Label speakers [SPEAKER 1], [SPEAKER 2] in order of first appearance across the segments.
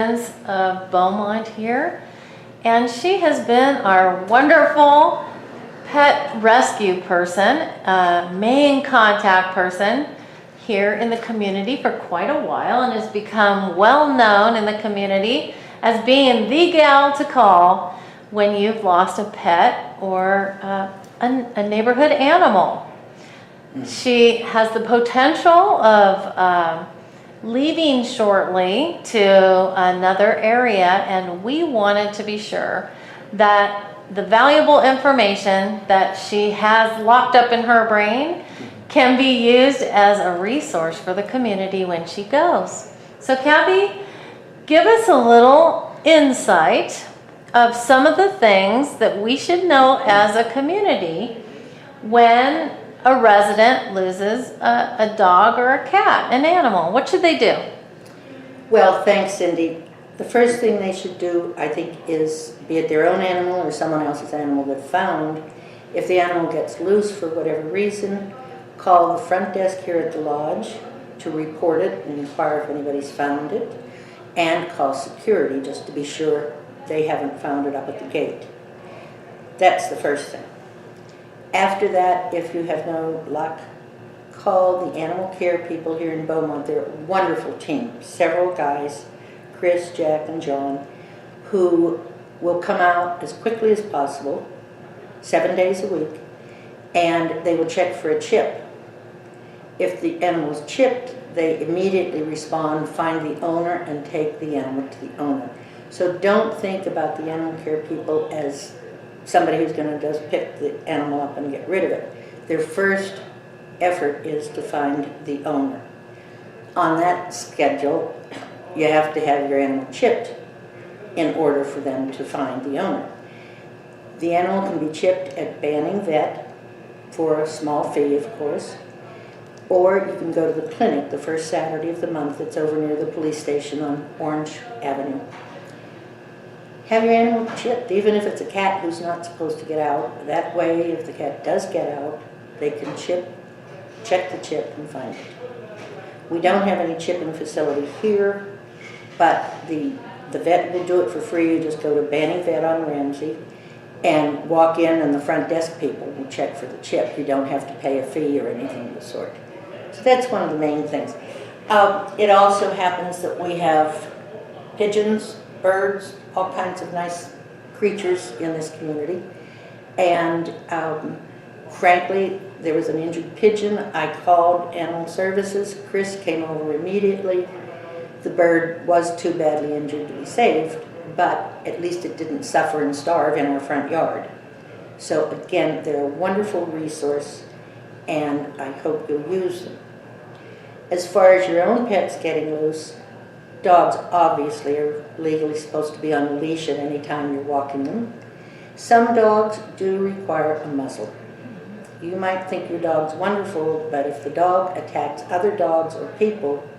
[SPEAKER 1] of Beaumont here, and she has been our wonderful pet rescue person, main contact person here in the community for quite a while, and has become well known in the community as being the gal to call when you've lost a pet or a neighborhood animal. She has the potential of leaving shortly to another area, and we wanted to be sure that the valuable information that she has locked up in her brain can be used as a resource for the community when she goes. So Kathy, give us a little insight of some of the things that we should know as a community when a resident loses a dog or a cat, an animal. What should they do?
[SPEAKER 2] Well, thanks, Cindy. The first thing they should do, I think, is be it their own animal or someone else's animal they've found. If the animal gets loose for whatever reason, call the front desk here at the lodge to report it and inquire if anybody's found it, and call security just to be sure they haven't found it up at the gate. That's the first thing. After that, if you have no luck, call the animal care people here in Beaumont. They're a wonderful team, several guys, Chris, Jack, and John, who will come out as quickly as possible, 7 days a week, and they will check for a chip. If the animal is chipped, they immediately respond, find the owner, and take the animal to the owner. So don't think about the animal care people as somebody who's going to just pick the animal up and get rid of it. Their first effort is to find the owner. On that schedule, you have to have your animal chipped in order for them to find the owner. The animal can be chipped at Banning Vet for a small fee, of course, or you can go to the clinic the first Saturday of the month. It's over near the police station on Orange Avenue. Have your animal chipped, even if it's a cat who's not supposed to get out. That way, if the cat does get out, they can check the chip and find it. We don't have any chipping facility here, but the vet will do it for free. You just go to Banning Vet on Ramsey and walk in, and the front desk people will check for the chip. You don't have to pay a fee or anything of the sort. So that's one of the main things. It also happens that we have pigeons, birds, all kinds of nice creatures in this community. And frankly, there was an injured pigeon. I called Animal Services. Chris came over immediately. The bird was too badly injured to be saved, but at least it didn't suffer and starve in our front yard. So again, they're a wonderful resource, and I hope you'll use them. As far as your own pets getting loose, dogs obviously are legally supposed to be on a leash at any time you're walking them. Some dogs do require a muzzle. You might think your dog's wonderful, but if the dog attacks other dogs or people,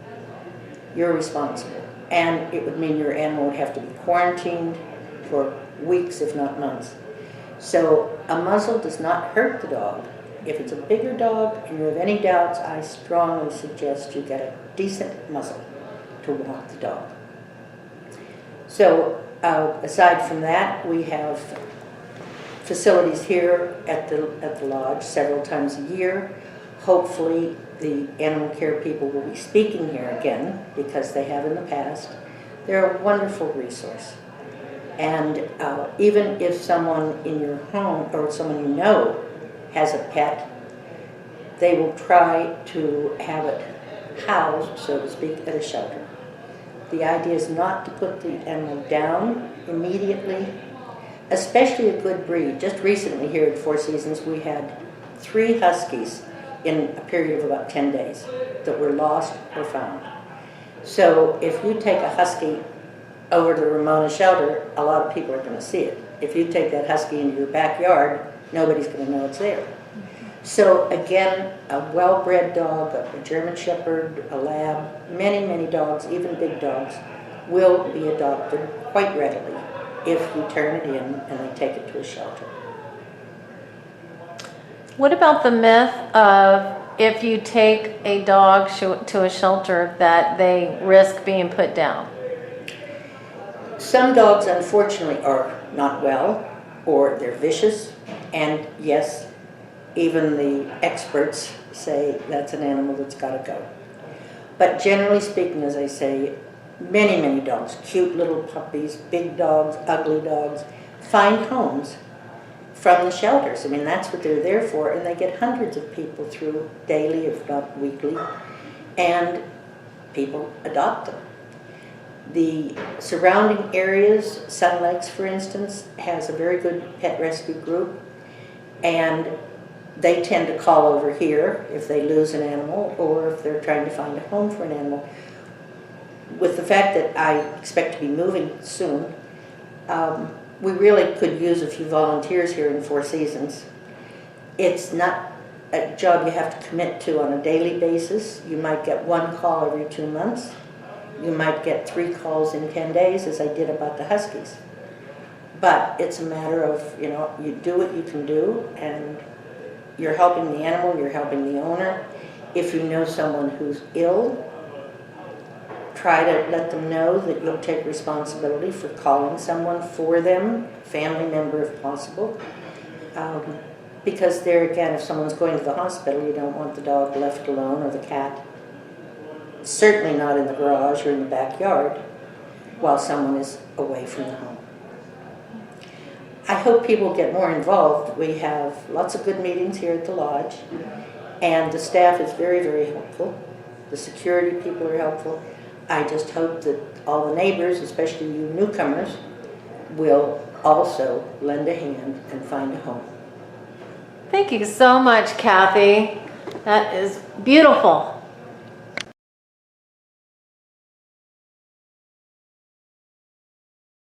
[SPEAKER 2] you're responsible. And it would mean your animal would have to be quarantined for weeks, if not months. So a muzzle does not hurt the dog. If it's a bigger dog and you have any doubts, I strongly suggest you get a decent muzzle to walk the dog. So aside from that, we have facilities here at the lodge several times a year. Hopefully the animal care people will be speaking here again, because they have in the past. They're a wonderful resource. And even if someone in your home or someone you know has a pet, they will try to have it housed, so to speak, at a shelter. The idea is not to put the animal down immediately, especially a good breed. Just recently here at Four Seasons, we had 3 huskies in a period of about 10 days that were lost or found. So if you take a husky over to the Ramona shelter, a lot of people are going to see it. If you take that husky into your backyard, nobody's going to know it's there. So again, a well-bred dog, a German Shepherd, a Lab, many, many dogs, even big dogs, will be adopted quite readily if you turn it in and they take it to a shelter.
[SPEAKER 1] What about the myth of if you take a dog to a shelter that they risk being put down?
[SPEAKER 2] Some dogs, unfortunately, are not well, or they're vicious, and yes, even the experts say that's an animal that's got to go. But generally speaking, as I say, many, many dogs, cute little puppies, big dogs, ugly dogs, find homes from the shelters. I mean, that's what they're there for, and they get hundreds of people through daily, if not weekly, and people adopt them. The surrounding areas, Sun Lakes, for instance, has a very good pet rescue group, and they tend to call over here if they lose an animal or if they're trying to find a home for an animal. With the fact that I expect to be moving soon, we really could use a few volunteers here in Four Seasons. It's not a job you have to commit to on a daily basis. You might get one call every 2 months. You might get 3 calls in 10 days, as I did about the Huskies. But it's a matter of, you know, you do what you can do, and you're helping the animal, you're helping the owner. If you know someone who's ill, try to let them know that you'll take responsibility for calling someone for them, family member if possible. Because there again, if someone's going to the hospital, you don't want the dog left alone or the cat. Certainly not in the garage or in the backyard while someone is away from the home. I hope people get more involved. We have lots of good meetings here at the lodge, and the staff is very, very helpful. The security people are helpful. I just hope that all the neighbors, especially you newcomers, will also lend a hand and find a home.
[SPEAKER 1] Thank you so much, Kathy. That is beautiful.